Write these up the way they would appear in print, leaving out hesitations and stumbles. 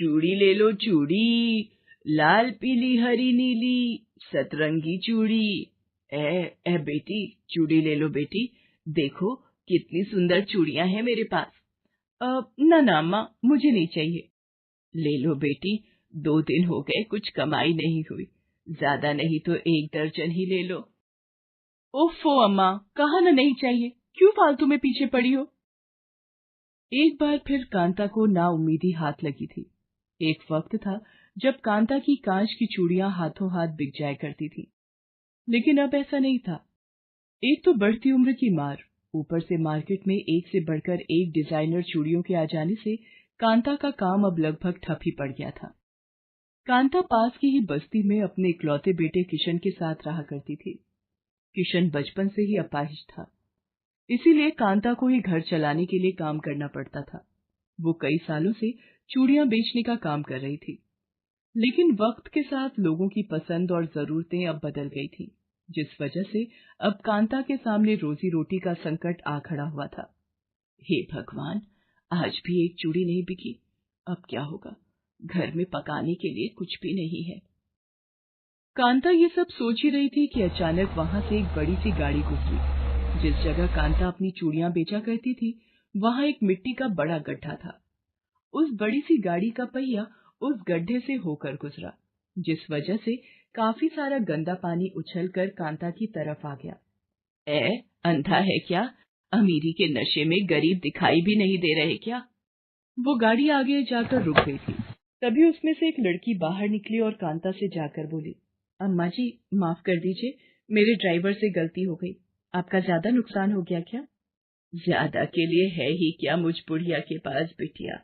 चूड़ी ले लो चूड़ी, लाल पीली हरी नीली सतरंगी चूड़ी। ए बेटी, चूड़ी ले लो बेटी, देखो कितनी सुंदर चूड़ियां हैं मेरे पास। ना ना अम्मा, मुझे नहीं चाहिए। ले लो बेटी, 2 दिन हो गए कुछ कमाई नहीं हुई, ज्यादा नहीं तो 1 दर्जन ही ले लो। ओफो अम्मा, कहा ना नहीं चाहिए, क्यों फालतू में पीछे पड़ी हो। एक बार फिर कांता को नाउम्मीदी हाथ लगी थी। एक वक्त था जब कांता की कांच की चूड़ियां हाथों हाथ बिक जाया करती थी, लेकिन अब ऐसा नहीं था। एक तो बढ़ती उम्र की मार, ऊपर से मार्केट में एक से बढ़कर एक डिजाइनर चूड़ियों के आ जाने से कांता का काम अब लगभग ठप ही पड़ गया था। कांता पास की ही बस्ती में अपने इकलौते बेटे किशन के साथ रहा करती थी। किशन बचपन से ही अपाहिज था, इसीलिए कांता को ही घर चलाने के लिए काम करना पड़ता था। वो कई सालों से चूड़ियां बेचने का काम कर रही थी, लेकिन वक्त के साथ लोगों की पसंद और जरूरतें अब बदल गई थी, जिस वजह से अब कांता के सामने रोजी रोटी का संकट आ खड़ा हुआ था। हे भगवान, आज भी एक चूड़ी नहीं बिकी, अब क्या होगा, घर में पकाने के लिए कुछ भी नहीं है। कांता ये सब सोच ही रही थी कि अचानक वहां से एक बड़ी सी गाड़ी गुजरी। जिस जगह कांता अपनी चूड़ियां बेचा करती थी, वहां एक मिट्टी का बड़ा गड्ढा था। उस बड़ी सी गाड़ी का पहिया उस गड्ढे से होकर गुजरा, जिस वजह से काफी सारा गंदा पानी उछलकर कांता की तरफ आ गया। अंधा है क्या? अमीरी के नशे में गरीब दिखाई भी नहीं दे रहे क्या? वो गाड़ी आगे जाकर रुक गई थी। तभी उसमें से एक लड़की बाहर निकली और कांता से जाकर बोली, अम्मा जी, माफ कर दीजिए, मेरे ड्राइवर से गलती हो गई। आपका ज्यादा नुकसान हो गया क्या? ज्यादा के लिए है ही क्या मुझ बुढ़िया के पास बिटिया।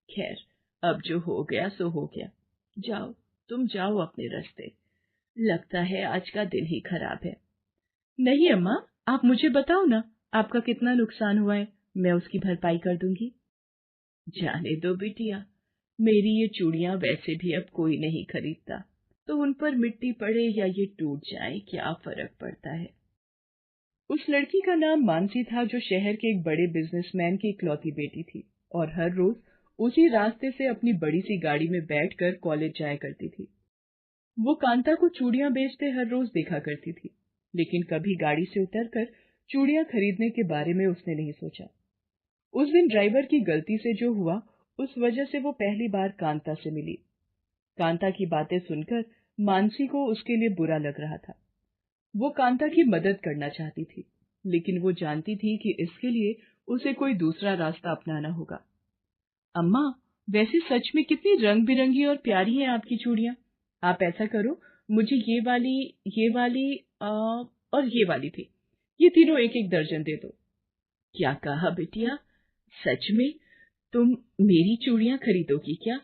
खैर, अब जो हो गया सो हो गया। जाओ, तुम जाओ अपने रास्ते। लगता है आज का दिन ही खराब है। नहीं अम्मा, आप मुझे बताओ ना, आपका कितना नुकसान हुआ है, मैं उसकी भरपाई कर दूंगी। जाने दो बिटिया, मेरी ये चूड़ियां वैसे भी अब कोई नहीं खरीदता, तो उन पर मिट्टी पड़े या ये टूट जाए क्या फर्क पड़ता है। उस लड़की का नाम मानसी था, जो शहर के एक बड़े बिजनेसमैन की इकलौती बेटी थी और हर रोज उसी रास्ते से अपनी बड़ी सी गाड़ी में बैठकर कॉलेज जाया करती थी। वो कांता को चूड़ियां बेचते हर रोज देखा करती थी, लेकिन कभी गाड़ी से उतरकर चूड़ियां खरीदने के बारे में उसने नहीं सोचा। उस दिन ड्राइवर की गलती से जो हुआ, उस वजह से वो पहली बार कांता से मिली। कांता की बातें सुनकर मानसी को उसके लिए बुरा लग रहा था। वो कांता की मदद करना चाहती थी, लेकिन वो जानती थी कि इसके लिए उसे कोई दूसरा रास्ता अपनाना होगा। अम्मा, वैसे सच में कितनी रंग बिरंगी और प्यारी हैं आपकी चूड़ियां। आप ऐसा करो, मुझे ये वाली और ये वाली थी, ये तीनों 1-1 दर्जन दे दो। क्या कहा बिटिया? सच में तुम मेरी चूड़ियां खरीदोगी क्या?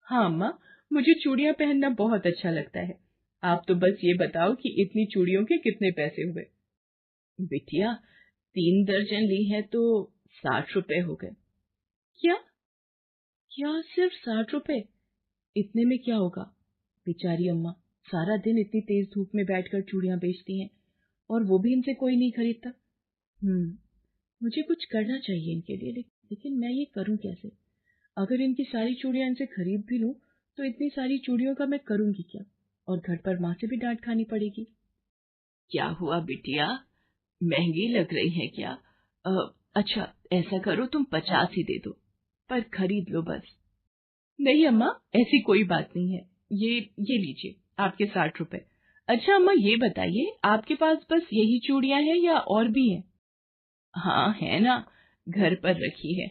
हाँ अम्मा, मुझे चूड़ियां पहनना बहुत अच्छा लगता है। आप तो बस ये बताओ कि इतनी चूड़ियों के कितने पैसे हुए। बिटिया, 3 दर्जन ली है तो 60 रुपए हो गए। क्या क्या सिर्फ 60 रुपए? इतने में क्या होगा? बेचारी अम्मा सारा दिन इतनी तेज धूप में बैठकर चूड़ियां बेचती हैं, और वो भी इनसे कोई नहीं खरीदता। मुझे कुछ करना चाहिए इनके लिए, लेकिन मैं ये करूं कैसे? अगर इनकी सारी चूड़ियां इनसे खरीद भी लूं, तो इतनी सारी चूड़ियों का मैं करूंगी क्या? और घर पर माँ से भी डांट खानी पड़ेगी। क्या हुआ बिटिया, महंगी लग रही है क्या? अच्छा, ऐसा करो, तुम 50 ही दे दो, पर खरीद लो बस। नहीं अम्मा, ऐसी कोई बात नहीं है। ये लीजिए आपके 60 रुपए। अच्छा अम्मा, ये बताइए, आपके पास बस यही चूड़ियां हैं या और भी हैं? हाँ है ना, घर पर रखी है।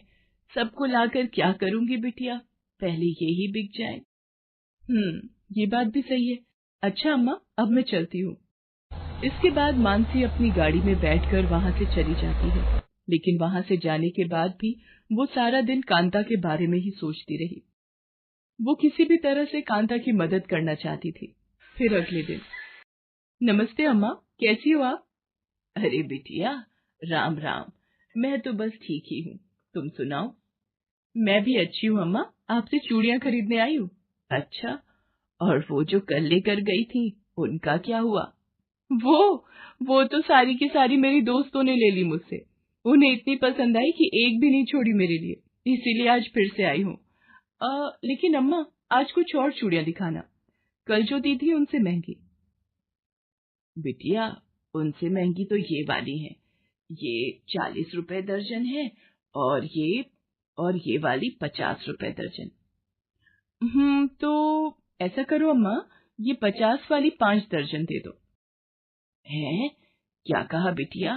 सबको लाकर क्या करूंगी बिटिया, पहले ये ही बिक जाए। ये बात भी सही है। अच्छा अम्मा, अब मैं चलती हूँ। इसके बाद मानसी अपनी गाड़ी में बैठकर वहां से चली जाती है, लेकिन वहां से जाने के बाद भी वो सारा दिन कांता के बारे में ही सोचती रही। वो किसी भी तरह से कांता की मदद करना चाहती थी। फिर अगले दिन, नमस्ते अम्मा, कैसी हो आप? अरे बिटिया, राम राम, मैं तो बस ठीक ही हूँ, तुम सुनाओ? मैं भी अच्छी हूँ अम्मा, आपसे चूड़ियां खरीदने आई हूँ। अच्छा, और वो जो कल लेकर गई थी, उनका क्या हुआ? वो तो सारी की सारी मेरी दोस्तों ने ले ली मुझसे। उन्हें इतनी पसंद आई कि एक भी नहीं छोड़ी मेरे लिए, इसीलिए आज फिर से आई हूँ। लेकिन अम्मा आज कुछ और चूड़ियां दिखाना, कल जो दी थी उनसे महंगी। बिटिया उनसे महंगी तो ये वाली है, ये 40 रुपए दर्जन है और ये वाली 50 रुपए दर्जन। तो ऐसा करो अम्मा, ये 50 वाली 5 दर्जन दे दो। हैं? क्या कहा बिटिया?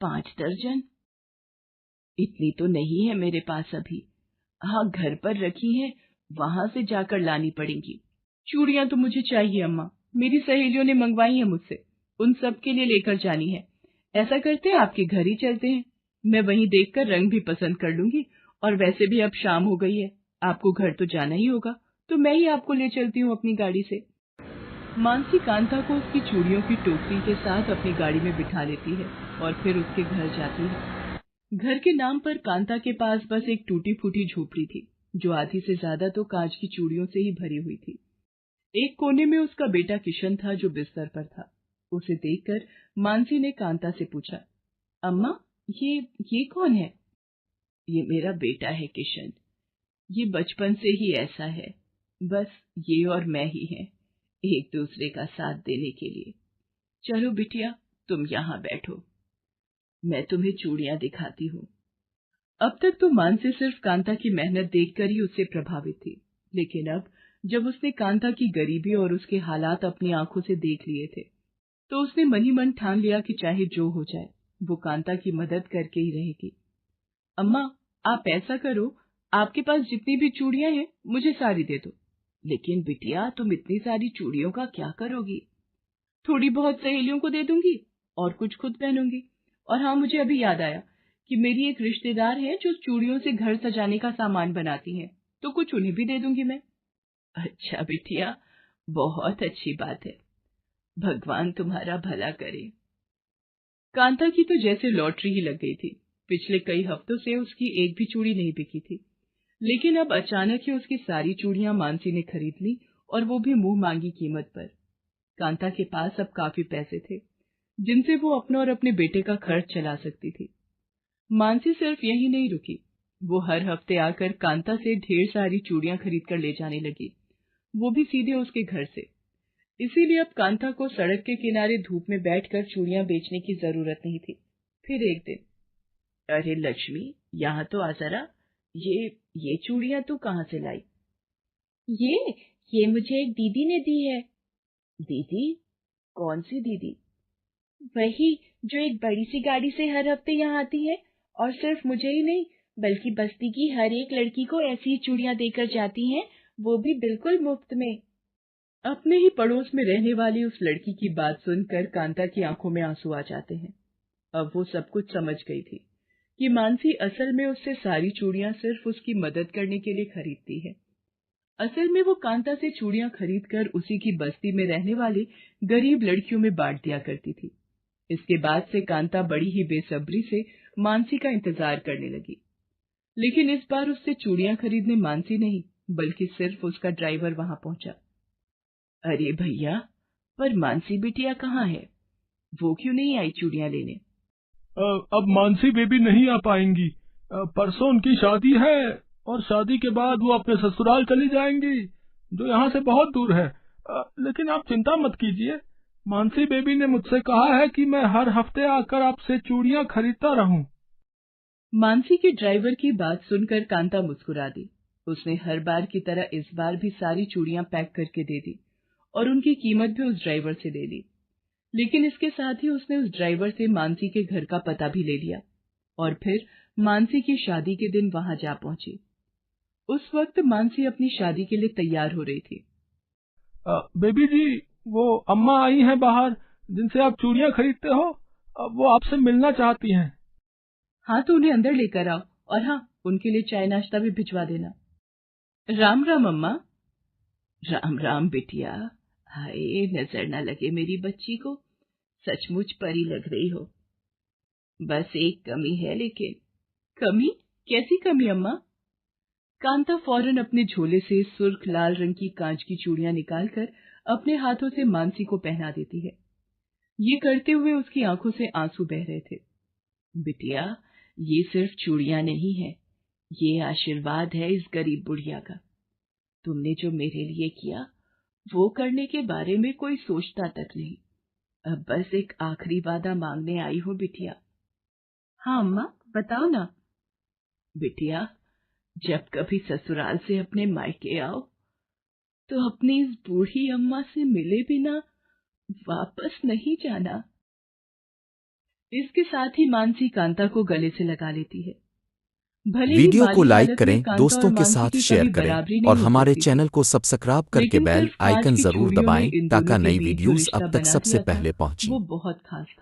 5 दर्जन? इतनी तो नहीं है मेरे पास अभी। हाँ, घर पर रखी है, वहां से जाकर लानी पड़ेंगी। चूड़ियां तो मुझे चाहिए अम्मा, मेरी सहेलियों ने मंगवाई है मुझसे, उन सब के लिए लेकर जानी है। ऐसा करते हैं आपके घर ही चलते हैं, मैं वहीं देखकर रंग भी पसंद कर लूंगी, और वैसे भी अब शाम हो गई है, आपको घर तो जाना ही होगा, तो मैं ही आपको ले चलती हूँ अपनी गाड़ी से। मानसी कांता को उसकी चूड़ियों की टोकरी के साथ अपनी गाड़ी में बिठा लेती है और फिर उसके घर जाती है। घर के नाम पर कांता के पास बस एक टूटी फूटी झोपड़ी थी, जो आधी से ज्यादा तो कांच की चूड़ियों से ही भरी हुई थी। एक कोने में उसका बेटा किशन था जो बिस्तर पर था। उसे देखकर मानसी ने कांता से पूछा, अम्मा ये कौन है? ये मेरा बेटा है किशन, ये बचपन से ही ऐसा है, बस ये और मैं ही हैं, एक दूसरे का साथ देने के लिए। चलो बिटिया तुम यहाँ बैठो, मैं तुम्हें चूड़ियां दिखाती हूँ। अब तक तो मानसी सिर्फ कांता की मेहनत देखकर ही उससे प्रभावित थी, लेकिन अब जब उसने कांता की गरीबी और उसके हालात अपनी आंखों से देख लिए थे, तो उसने मन ही मन ठान लिया कि चाहे जो हो जाए, वो कांता की मदद करके ही रहेगी। अम्मा, आप ऐसा करो, आपके पास जितनी भी चूड़ियां हैं, मुझे सारी दे दो। लेकिन बिटिया तुम इतनी सारी चूड़ियों का क्या करोगी? थोड़ी बहुत सहेलियों को दे दूंगी और कुछ खुद पहनूंगी। और हाँ, मुझे अभी याद आया कि मेरी एक रिश्तेदार है जो चूड़ियों से घर सजाने का सामान बनाती है, तो कुछ उन्हें भी दे दूंगी मैं। अच्छा बिटिया, बहुत अच्छी बात है, भगवान तुम्हारा भला करे। कांता की तो जैसे लॉटरी ही लग गई थी। पिछले कई हफ्तों से उसकी एक भी चूड़ी नहीं बिकी थी, लेकिन अब अचानक ही उसकी सारी चूड़ियां मानसी ने खरीद ली, और वो भी मुंह मांगी कीमत पर। कांता के पास अब काफी पैसे थे, जिनसे वो अपना और अपने बेटे का खर्च चला सकती थी। मानसी सिर्फ यही नहीं रुकी, वो हर हफ्ते आकर कांता से ढेर सारी चूड़ियां खरीद कर ले जाने लगी, वो भी सीधे उसके घर से। इसीलिए अब कांता को सड़क के किनारे धूप में बैठकर चूड़ियां बेचने की जरूरत नहीं थी। फिर एक दिन, अरे लक्ष्मी, यहाँ तो आ जरा, ये चूड़ियां तू कहाँ से लाई? ये ये मुझे एक दीदी ने दी है। दीदी? कौन सी दीदी? वही जो एक बड़ी सी गाड़ी से हर हफ्ते यहाँ आती है, और सिर्फ मुझे ही नहीं बल्कि बस्ती की हर एक लड़की को ऐसी ही चूड़ियां देकर जाती हैं, वो भी बिल्कुल मुफ्त में। अपने ही पड़ोस में रहने वाली उस लड़की की बात सुनकर कांता की आंखों में आंसू आ जाते हैं। अब वो सब कुछ समझ गई थी कि मानसी असल में उससे सारी चूड़ियां सिर्फ उसकी मदद करने के लिए खरीदती है। असल में वो कांता से चूड़ियां खरीदकर उसी की बस्ती में रहने वाली गरीब लड़कियों में बांट दिया करती थी। इसके बाद से कांता बड़ी ही बेसब्री से मानसी का इंतजार करने लगी, लेकिन इस बार उससे चूड़ियां खरीदने मानसी नहीं, बल्कि सिर्फ उसका ड्राइवर वहां पहुंचा। अरे भैया, पर मानसी बिटिया कहाँ है? वो क्यों नहीं आई चूड़ियां लेने? अब मानसी बेबी नहीं आ पाएंगी। परसों उनकी शादी है और शादी के बाद वो अपने ससुराल चली जाएंगी, जो यहाँ से बहुत दूर है। लेकिन आप चिंता मत कीजिए, मानसी बेबी ने मुझसे कहा है कि मैं हर हफ्ते आकर आपसे चूड़ियां खरीदता रहूं। मानसी के ड्राइवर की बात सुनकर कांता मुस्कुरा दी। उसने हर बार की तरह इस बार भी सारी चूड़ियां पैक करके दे दी और उनकी कीमत भी उस ड्राइवर से ले ली। लेकिन इसके साथ ही उसने उस ड्राइवर से मानसी के घर का पता भी ले लिया और फिर मानसी की शादी के दिन वहां जा पहुंची। उस वक्त मानसी अपनी शादी के लिए तैयार हो रही थी। बेबी जी, वो अम्मा आई हैं बाहर, जिनसे आप चूड़ियां खरीदते हो, वो आपसे मिलना चाहती हैं। हाँ, तो उन्हें अंदर लेकर आओ, और हाँ, उनके लिए चाय नाश्ता भी भिजवा देना। राम राम अम्मा। राम राम बिटिया। हाय, नजर न लगे मेरी बच्ची को, सचमुच परी लग रही हो। बस एक कमी है, लेकिन। कमी? कैसी कमी अम्मा? कांता फौरन अपने झोले से सुर्ख लाल रंग की कांच की चूड़ियां निकालकर अपने हाथों से मानसी को पहना देती है। ये करते हुए उसकी आंखों से आंसू बह रहे थे। बिटिया, ये सिर्फ चूड़ियां नहीं है, ये आशीर्वाद है इस गरीब बुढ़िया का। तुमने जो मेरे लिए किया वो करने के बारे में कोई सोचता तक नहीं। अब बस एक आखिरी वादा मांगने आई हूँ बिटिया। हाँ अम्मा, बताओ ना। बिटिया, जब कभी ससुराल से अपने मायके आओ तो अपनी इस बूढ़ी अम्मा से मिले बिना वापस नहीं जाना। इसके साथ ही मानसी कांता को गले से लगा लेती है। भले ही वीडियो को बाली लाइक हालत में करें, कांता और दोस्तों के मानसी साथ की शेयर कभी करें बराबरी और नहीं हो हमारे सकती थी, चैनल को सब्सक्राइब करके लेकिन बेल सिर्फ कांच आइकन की जरूर चूड़ियों ने दबाएं इन ताकि दोनों के नई बीच जो वीडियोस रिश्ता अब तक बना सबसे दिया था पहले पहुंचें। वो बहुत खास था।